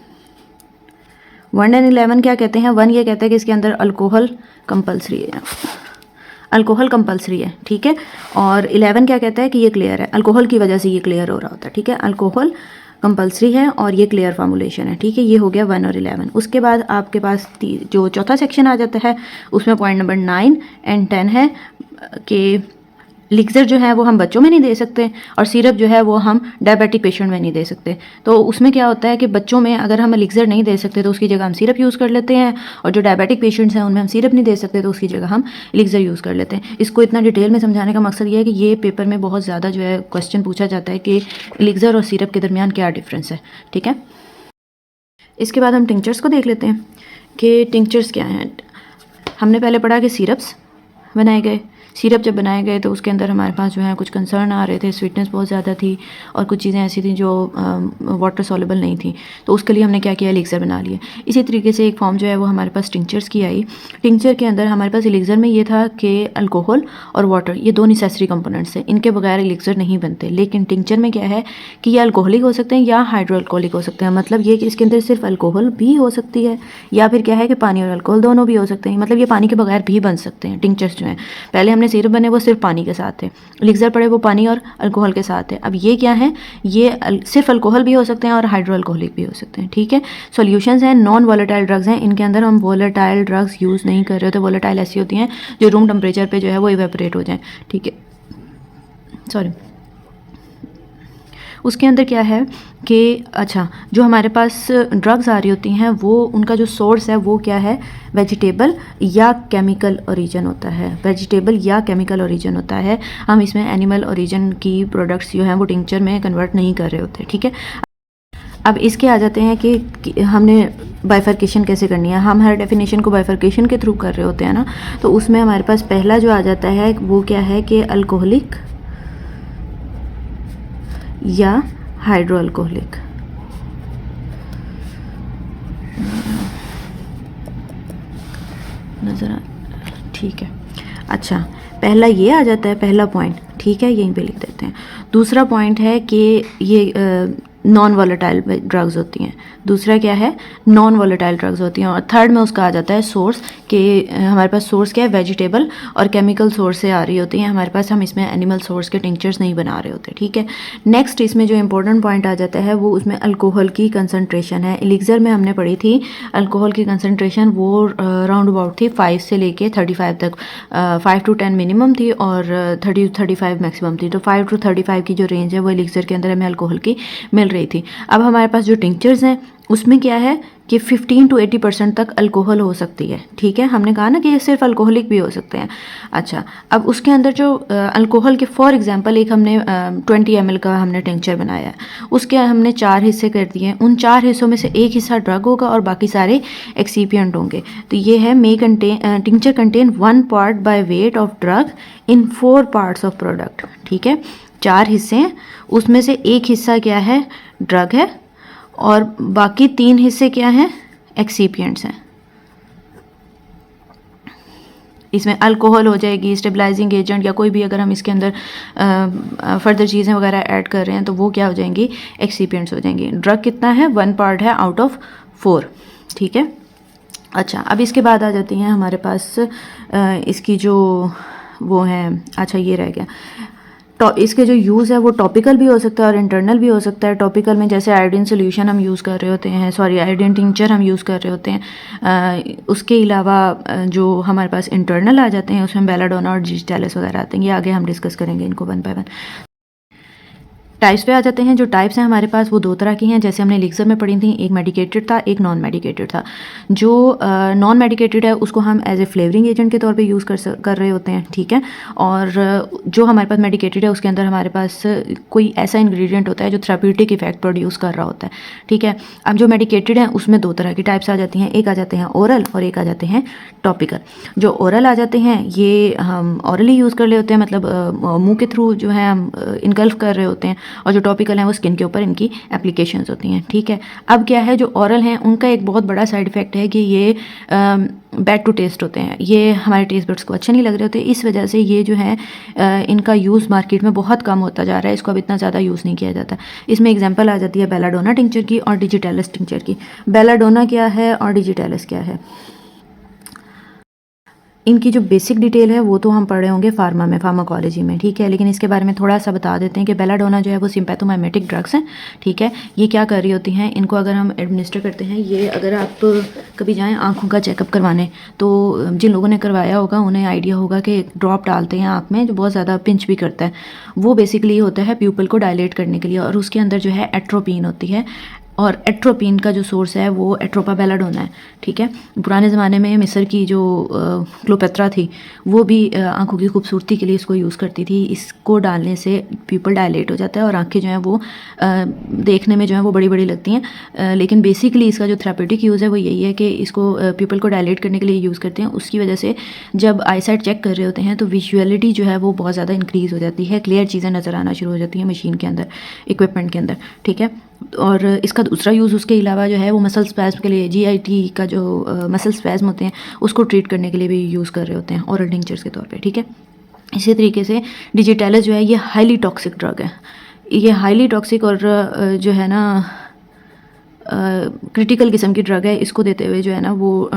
[SPEAKER 1] 1 एंड 11 क्या कहते हैं, 1 ये कहता है कि इसके अंदर अल्कोहल कंपलसरी है, अल्कोहल कंपलसरी है, ठीक है। और 11 क्या कहता है कि ये क्लियर है, अल्कोहल की वजह से ये क्लियर हो रहा होता है, ठीक है। अल्कोहल कंपलसरी है और ये क्लियर फार्मूलेशन है, ठीक है। ये हो गया 1 और 11। उसके बाद आपके पास जो चौथा सेक्शन आ जाता है उसमें पॉइंट नंबर 9 एंड 10 है कि एलिक्सर जो है वो हम बच्चों में नहीं दे सकते और सिरप जो है वो हम डायबिटिक पेशेंट में नहीं दे सकते। तो उसमें क्या होता है कि बच्चों में अगर हम एलिक्सर नहीं दे सकते तो उसकी जगह हम सिरप यूज़ कर लेते हैं, और जो डायबिटिक पेशेंट्स हैं उनमें हम सिरप नहीं दे सकते तो उसकी जगह हम एलिक्सर यूज़ कर लेते हैं। इसको इतना डिटेल में समझाने का मकसद ये है कि ये पेपर में बहुत ज़्यादा जो है क्वेश्चन पूछा जाता है कि एलिक्सर और सिरप के दरमियान क्या डिफरेंस है, ठीक है। इसके बाद हम टिंक्चर्स को देख लेते हैं कि टिंक्चर्स क्या हैं। हमने पहले पढ़ा कि सिरप्स बनाए गए, सिरप जब बनाए गए तो उसके अंदर हमारे पास जो है कुछ कंसर्न आ रहे थे, स्वीटनेस बहुत ज़्यादा थी और कुछ चीज़ें ऐसी थी जो वाटर सॉल्युबल नहीं थी, तो उसके लिए हमने क्या किया, एलिक्सर बना लिया। इसी तरीके से एक फॉर्म जो है वो हमारे पास टिंक्चर्स की आई। टिंक्चर के अंदर हमारे पास एलिक्सर में ये था कि अल्कोहल और वाटर ये दो नेसेसरी कंपोनेंट्स हैं, इनके बगैर एलिक्सर नहीं बनते। लेकिन टिंक्चर में क्या है कि ये अल्कोहलिक हो सकते हैं या हाइड्रोअल्कोहलिक हो सकते हैं। मतलब ये कि इसके अंदर सिर्फ अल्कोहल भी हो सकती है या फिर क्या है कि पानी और अल्कोहल दोनों भी हो सकते हैं। मतलब ये पानी के बगैर भी बन सकते हैं टिंक्चर्स जो हैं। पहले हमने सिरप बने वो सिर्फ पानी के साथ थे, एलिक्सर पड़े वो पानी और अल्कोहल के साथ है। अब ये क्या है, ये सिर्फ अल्कोहल भी हो सकते हैं और हाइड्रोअल्कोहलिक भी हो सकते हैं, ठीक है। सॉल्यूशंस हैं, नॉन वॉलेटाइल ड्रग्स हैं, इनके अंदर हम वॉलेटाइल ड्रग्स यूज़ नहीं कर रहे होते। वॉलेटाइल ऐसी होती हैं जो रूम टेम्परेचर पे जो है वो इवेपोरेट हो जाए, ठीक है, सॉरी। उसके अंदर क्या है कि अच्छा जो हमारे पास ड्रग्स आ रही होती हैं वो उनका जो सोर्स है वो क्या है, वेजिटेबल या केमिकल ओरिजिन होता है, वेजिटेबल या केमिकल ओरिजिन होता है। हम इसमें एनिमल ओरिजिन की प्रोडक्ट्स जो हैं वो टिंक्चर में कन्वर्ट नहीं कर रहे होते, ठीक है। अब इसके आ जाते हैं कि हमने बाइफर्केशन कैसे करनी है। हम हर डेफिनेशन को बाइफर्केशन के थ्रू कर रहे होते हैं ना, तो उसमें हमारे पास पहला जो आ जाता है वो क्या है कि अल्कोहलिक या हाइड्रोअल्कोहलिक। नज़र आ, ठीक है। अच्छा पहला ये आ जाता है, पहला पॉइंट, ठीक है, यहीं पे लिख देते हैं। दूसरा पॉइंट है कि ये नॉन वॉलेटाइल ड्रग्स होती हैं। दूसरा क्या है, नॉन वॉलेटाइल ड्रग्स होती हैं। और थर्ड में उसका आ जाता है सोर्स, कि हमारे पास सोर्स क्या है, वेजिटेबल और केमिकल सोर्स से आ रही होती हैं हमारे पास। हम इसमें एनिमल सोर्स के टिंक्चर्स नहीं बना रहे होते, ठीक है। नेक्स्ट इसमें जो इंपॉर्टेंट पॉइंट आ जाता है वो उसमें अल्कोहल की कंसनट्रेशन है। एलिक्सर में हमने पढ़ी थी अल्कोहल की कंसनट्रेशन वो राउंड अबाउट थी 5 से लेके 35 तक, 5 to 10 मिनिमम थी और 30 to 35 मैक्सिमम थी। तो 5 to 35 की जो रेंज है वो एलिक्सर के अंदर हमें अल्कोहल की मिल रही थी। अब हमारे पास जो टिंक्चर्स हैं उसमें क्या है कि 15 to 80% तक अल्कोहल हो सकती है, ठीक है। हमने कहा ना कि ये सिर्फ अल्कोहलिक भी हो सकते हैं। अच्छा अब उसके अंदर जो अल्कोहल के फॉर एग्जांपल एक हमने 20 ml का हमने टिंक्चर बनाया है, उसके हमने 4 हिस्से कर दिए हैं। उन 4 हिस्सों में से एक हिस्सा ड्रग होगा और बाकी सारे एक्सीपिएंट होंगे। तो ये है tincture contain 1 part by weight of drug in 4 parts of product, ठीक है। 4 हिस्से हैं, उसमें से एक हिस्सा क्या है, ड्रग है, और बाकी 3 हिस्से क्या हैं, एक्सीपिएंट्स हैं। इसमें अल्कोहल हो जाएगी, स्टेबलाइजिंग एजेंट या कोई भी अगर हम इसके अंदर फर्दर चीज़ें वगैरह ऐड कर रहे हैं तो वो क्या हो जाएंगी, एक्सीपिएंट्स हो जाएंगी। ड्रग कितना है, 1 part है आउट ऑफ 4, ठीक है। अच्छा अब इसके बाद आ जाती हैं हमारे पास इसकी जो वो है, अच्छा ये रह गया, तो इसके जो यूज़ है वो टॉपिकल भी हो सकता है और इंटरनल भी हो सकता है। टॉपिकल में जैसे आयोडीन सोल्यूशन हम यूज़ कर रहे होते हैं, सॉरी आयोडीन टिंक्चर हम यूज़ कर रहे होते हैं। उसके अलावा जो हमारे पास इंटरनल आ जाते हैं उसमें बेलाडोना और जिस्टेलिस वगैरह आते हैं। ये आगे हम डिस्कस करेंगे इनको 1 by 1। टाइप्स पे आ जाते हैं। जो टाइप्स हैं हमारे पास वो दो तरह की हैं, जैसे हमने एलिक्सर में पढ़ी थी, एक मेडिकेटेड था, एक नॉन मेडिकेटेड था। जो नॉन मेडिकेटेड है उसको हम एज ए फ्लेवरिंग एजेंट के तौर पे यूज़ कर रहे होते हैं, ठीक है। और जो हमारे पास मेडिकेटेड है उसके अंदर हमारे पास कोई ऐसा इंग्रेडिएंट होता है जो थेराप्यूटिक इफेक्ट प्रोड्यूस कर रहा होता है, ठीक है। अब जो मेडिकेटेड है उसमें दो तरह की टाइप्स आ जाती हैं, एक आ जाते हैं ओरल और एक आ जाते हैं टॉपिकल। जो ओरल आ जाते हैं ये हम ऑरली यूज़ कर रहे होते हैं, मतलब मुंह के थ्रू जो है हम इनगल्फ कर रहे होते हैं, और जो टॉपिकल हैं वो स्किन के ऊपर इनकी एप्लीकेशंस होती हैं, ठीक है। अब क्या है, जो ओरल हैं उनका एक बहुत बड़ा साइड इफ़ेक्ट है कि ये बैड टू टेस्ट होते हैं, ये हमारे टेस्ट बड्स को अच्छे नहीं लग रहे होते। इस वजह से ये जो है इनका यूज़ मार्केट में बहुत कम होता जा रहा है, इसको अब इतना ज़्यादा यूज़ नहीं किया जाता। इसमें एग्जांपल आ जाती है बेलाडोना टिंचर की और डिजिटैलिस टिंचर की। बेलाडोना क्या है और डिजिटैलिस क्या है, इनकी जो बेसिक डिटेल है वो तो हम पढ़ रहे होंगे फार्मा में, फार्माकोलॉजी में, ठीक है। लेकिन इसके बारे में थोड़ा सा बता देते हैं कि बेलाडोना जो है वो सिम्पैथोमाइमेटिक ड्रग्स हैं, ठीक है। ये क्या कर रही होती हैं, इनको अगर हम एडमिनिस्टर करते हैं, ये अगर आप कभी जाएं आँखों का चेकअप करवाने, तो जिन लोगों ने करवाया होगा उन्हें आइडिया होगा कि एक ड्रॉप डालते हैं आँख में जो बहुत ज़्यादा पिंच भी करता है। वो बेसिकली होता है प्यूपल को डायलेट करने के लिए, और उसके अंदर जो है एट्रोपिन होती है, और एट्रोपिन का जो सोर्स है वो एट्रोपा बेलाडोना है, ठीक है। पुराने ज़माने में मिस्र की जो क्लोपेत्रा थी वो भी आंखों की खूबसूरती के लिए इसको यूज़ करती थी। इसको डालने से पीपल डायलेट हो जाता है और आंखें जो हैं वो देखने में जो है वो बड़ी बड़ी लगती हैं। लेकिन बेसिकली इसका जो थेरापेटिक यूज़ है वो यही है कि इसको पीपल को डायलेट करने के लिए यूज़ करते हैं। उसकी वजह से जब आईसाइट चेक कर रहे होते हैं तो विजुअलिटी जो है वो बहुत ज़्यादा इंक्रीज़ हो जाती है, क्लियर चीज़ें नज़र आना शुरू हो जाती हैं मशीन के अंदर, इक्विपमेंट के अंदर, ठीक है। और इसका दूसरा यूज़ उसके अलावा जो है वो मसल स्पैज़म के लिए, जीआईटी का जो मसल स्पैज़म होते हैं उसको ट्रीट करने के लिए भी यूज़ कर रहे होते हैं ओरल टिंचर्स के तौर पे, ठीक है। इसी तरीके से डिजिटैलिस जो है ये हाईली टॉक्सिक ड्रग है। ये हाईली टॉक्सिक और जो है ना क्रिटिकल किस्म की ड्रग है। इसको देते हुए जो है ना वो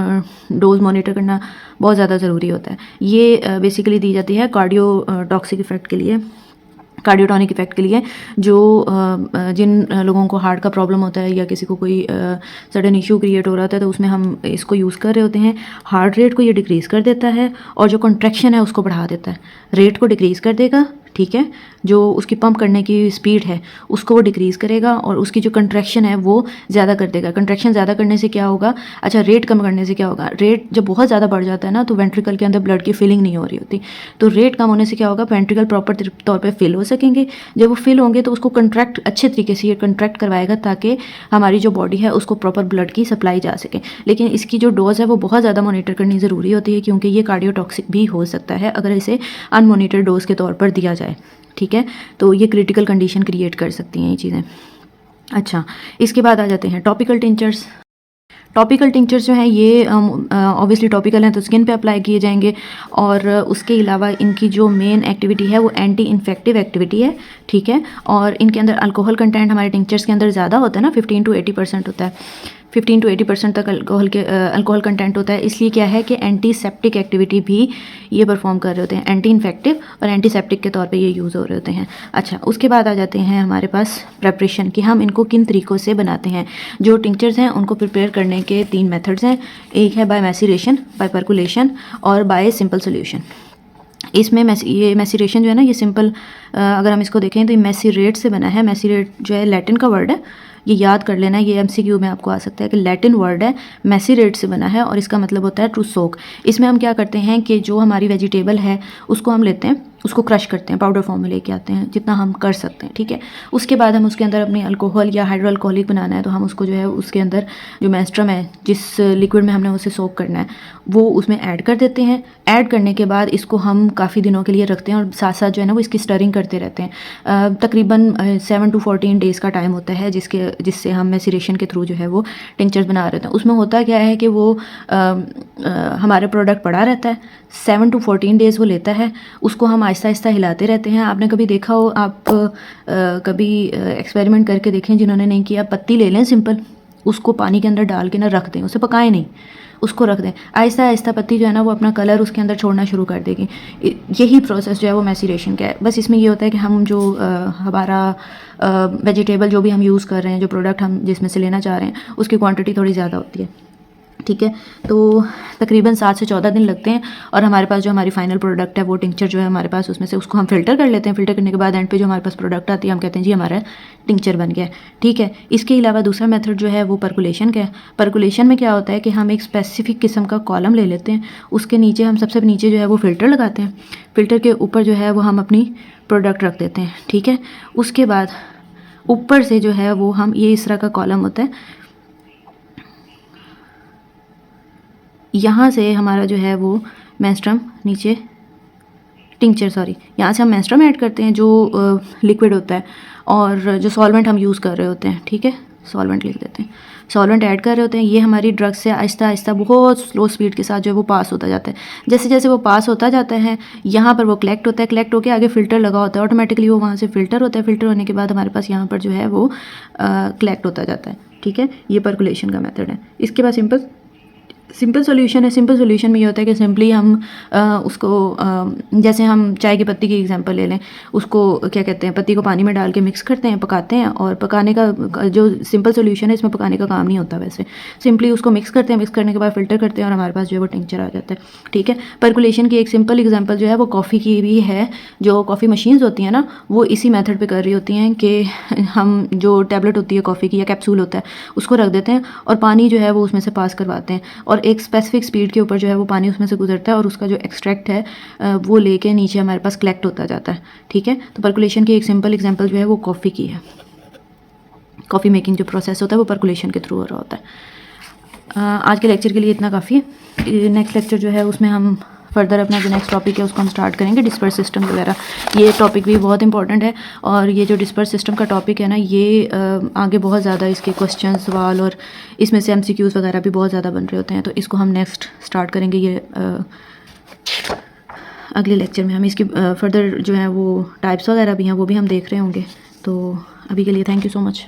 [SPEAKER 1] डोज मॉनिटर करना बहुत ज़्यादा ज़रूरी होता है। ये बेसिकली दी जाती है कार्डियो टॉक्सिक इफ़ेक्ट के लिए, कार्डियोटॉनिक इफेक्ट के लिए। जो जिन लोगों को हार्ट का प्रॉब्लम होता है या किसी को कोई सडन इशू क्रिएट हो रहा होता है तो उसमें हम इसको यूज़ कर रहे होते हैं। हार्ट रेट को ये डिक्रीज़ कर देता है और जो कॉन्ट्रैक्शन है उसको बढ़ा देता है। रेट को डिक्रीज़ कर देगा, ठीक है, जो उसकी पंप करने की स्पीड है उसको वो डिक्रीज़ करेगा, और उसकी जो कंट्रैक्शन है वो ज़्यादा कर देगा। कंट्रैक्शन ज़्यादा करने से क्या होगा, अच्छा रेट कम करने से क्या होगा, रेट जब बहुत ज़्यादा बढ़ जाता है ना तो वेंट्रिकल के अंदर ब्लड की फिलिंग नहीं हो रही होती, तो रेट कम होने से क्या होगा, वेंट्रिकल प्रॉपर तौर पे फिल हो सकेंगे। जब वो फिल होंगे तो उसको कंट्रैक्ट अच्छे तरीके से ये कंट्रैक्ट करवाएगा ताकि हमारी जो बॉडी है उसको प्रॉपर ब्लड की सप्लाई जा सके। लेकिन इसकी जो डोज़ है वो बहुत ज़्यादा मॉनिटर करनी ज़रूरी होती है, क्योंकि ये कार्डियोटॉक्सिक भी हो सकता है अगर इसे अनमॉनिटर डोज़ के तौर पर दिया जाए, ठीक है। तो ये क्रिटिकल कंडीशन क्रिएट कर सकती हैं ये चीज़ें। अच्छा, इसके बाद आ जाते हैं टॉपिकल टिंचर्स। टॉपिकल टिंचर्स जो हैं ये ऑब्वियसली टॉपिकल हैं तो स्किन पे अप्लाई किए जाएंगे, और उसके अलावा इनकी जो मेन एक्टिविटी है वो एंटी इन्फेक्टिव एक्टिविटी है, ठीक है। और इनके अंदर अल्कोहल कंटेंट हमारे टिंचर्स के अंदर ज़्यादा होता है ना, 15 to 80% होता है, 15 to 80% तक अल्कोहल कंटेंट होता है। इसलिए क्या है कि एंटीसेप्टिक एक्टिविटी भी ये परफॉर्म कर रहे होते हैं, एंटी इन्फेक्टिव और एंटीसेप्टिक के तौर पे ये यूज़ हो रहे होते हैं। अच्छा, उसके बाद आ जाते हैं हमारे पास प्रेपरेशन कि हम इनको किन तरीक़ों से बनाते हैं। जो टिंचर्स हैं उनको प्रिपेयर करने के 3 मेथड्स हैं, एक है बाय मैसीरेशन, बाय परकुलेशन और बाय सिंपल सोल्यूशन। इसमें ये मैसीरेशन जो है ना ये सिंपल, अगर हम इसको देखें तो ये मैसीरेट से बना है। मैसीरेट जो है लैटिन का वर्ड है, ये याद कर लेना, ये एमसीक्यू में आपको आ सकता है कि लैटिन वर्ड है, मैसीरेट से बना है और इसका मतलब होता है टू सोक। इसमें हम क्या करते हैं कि जो हमारी वेजिटेबल है उसको हम लेते हैं, उसको क्रश करते हैं, पाउडर फॉर्म में लेके आते हैं जितना हम कर सकते हैं, ठीक है। उसके बाद हम उसके अंदर अपनी अल्कोहल या हाइड्रो अल्कोहलिक बनाना है तो हम उसको जो है उसके अंदर जो मेंस्ट्रुम है जिस लिक्विड में हमने उसे सोक करना है वो उसमें ऐड कर देते हैं। ऐड करने के बाद इसको हम काफ़ी दिनों के लिए रखते हैं और साथ साथ जो है ना वो इसकी स्टरिंग करते रहते हैं। तकरीबन 7 to 14 डेज़ का टाइम होता है जिससे हम मैसीरेशन के थ्रू जो है वो टिंचर्स बना रहे होते हैं। उसमें होता क्या है कि वो हमारे प्रोडक्ट पड़ा रहता है, 7 to 14 डेज़ वो लेता है, उसको हम आहिस्ता आहिस्ता हिलाते रहते हैं। आपने कभी देखा हो, आप कभी एक्सपेरिमेंट करके देखें, जिन्होंने नहीं किया, पत्ती ले लें सिंपल, उसको पानी के अंदर डाल के ना रख दें, उसे पकाएं नहीं, उसको रख दें, आहिस्ता आहिस्ता पत्ती जो है ना वो अपना कलर उसके अंदर छोड़ना शुरू कर देगी। यही प्रोसेस जो है वो मैसीरेशन का है। बस इसमें ये होता है कि हम जो हमारा वेजिटेबल जो भी हम यूज़ कर रहे हैं, जो प्रोडक्ट हम जिसमें से लेना चाह रहे हैं, उसकी क्वांटिटी थोड़ी ज़्यादा होती है, ठीक है। तो तकरीबन 7 से 14 दिन लगते हैं और हमारे पास जो हमारी फाइनल प्रोडक्ट है वो टिंचर जो है हमारे पास, उसमें से उसको हम फ़िल्टर कर लेते हैं। फ़िल्टर करने के बाद एंड पे जो हमारे पास प्रोडक्ट आती है हम कहते हैं जी हमारा टिंचर बन गया है, ठीक है। इसके अलावा दूसरा मेथड जो है वो परकुलेशन का है। परकुलेशन में क्या होता है कि हम एक स्पेसिफिक किस्म का कॉलम ले लेते हैं, उसके नीचे हम सबसे नीचे जो है वो फ़िल्टर लगाते हैं, फ़िल्टर के ऊपर जो है वो हम अपनी प्रोडक्ट रख देते हैं, ठीक है। उसके बाद ऊपर से जो है वो हम, ये इस तरह का कॉलम होता है, यहाँ से हमारा जो है वो मेंस्ट्रुम नीचे टिंचर, सॉरी, यहाँ से हम मेंस्ट्रुम ऐड करते हैं जो लिक्विड होता है, और जो सॉल्वेंट हम यूज़ कर रहे होते हैं, ठीक है, सॉल्वेंट लिख देते हैं, सॉल्वेंट ऐड कर रहे होते हैं। ये हमारी ड्रग से आहिस्ता आहिस्ता बहुत स्लो स्पीड के साथ जो है वो पास होता जाता है। जैसे जैसे वो पास होता जाता है यहाँ पर वो कलेक्ट होता है, कलेक्ट होकर आगे फ़िल्टर लगा होता है, ऑटोमेटिकली वो वहाँ से फ़िल्टर होता है, फ़िल्टर होने के बाद हमारे पास यहाँ पर जो है वो कलेक्ट होता जाता है, ठीक है। ये परकुलेशन का मेथड है। इसके बाद सिंपल सॉल्यूशन है। सिंपल सॉल्यूशन में ये होता है कि सिंपली हम उसको जैसे हम चाय की पत्ती की एग्जांपल ले लें, उसको क्या कहते हैं, पत्ती को पानी में डाल के मिक्स करते हैं, पकाते हैं, और पकाने का जो सिंपल सॉल्यूशन है इसमें पकाने का काम नहीं होता, वैसे सिंपली उसको मिक्स करते हैं, मिक्स करने के बाद फ़िल्टर करते हैं और हमारे पास जो है वो टिंचर आ जाता है, ठीक है। परकुलेशन की एक सिंपल एग्जाम्पल जो है वो कॉफ़ी की भी है। जो कॉफ़ी मशीन्स होती हैं ना वो इसी मेथड पर कर रही होती हैं कि हम जो टैबलेट होती है कॉफ़ी की या कैप्सूल होता है उसको रख देते हैं और पानी जो है वो उसमें से पास करवाते हैं, और एक स्पेसिफिक स्पीड के ऊपर जो है वो पानी उसमें से गुजरता है और उसका जो एक्सट्रैक्ट है वो लेके नीचे हमारे पास कलेक्ट होता जाता है, ठीक है। तो परकुलेशन की एक सिंपल एग्जांपल जो है वो कॉफ़ी की है। कॉफ़ी मेकिंग जो प्रोसेस होता है वो परकुलेशन के थ्रू हो रहा होता है। आज के लेक्चर के लिए इतना काफ़ी है। नेक्स्ट लेक्चर जो है उसमें हम फर्दर अपना जो नेक्स्ट टॉपिक है उसको हम स्टार्ट करेंगे, डिस्पर्स सिस्टम वगैरह। ये टॉपिक भी बहुत इंपॉर्टेंट है, और ये जो डिस्पर्स सिस्टम का टॉपिक है ना ये आगे बहुत ज़्यादा इसके क्वेश्चन सवाल और इसमें से MCQs वगैरह भी बहुत ज़्यादा बन रहे होते हैं, तो इसको हम नेक्स्ट स्टार्ट करेंगे। ये अगले लेक्चर में हम इसकी फर्दर जो है वो टाइप्स वगैरह भी हैं वो भी हम देख रहे होंगे। तो अभी के लिए थैंक यू सो मच।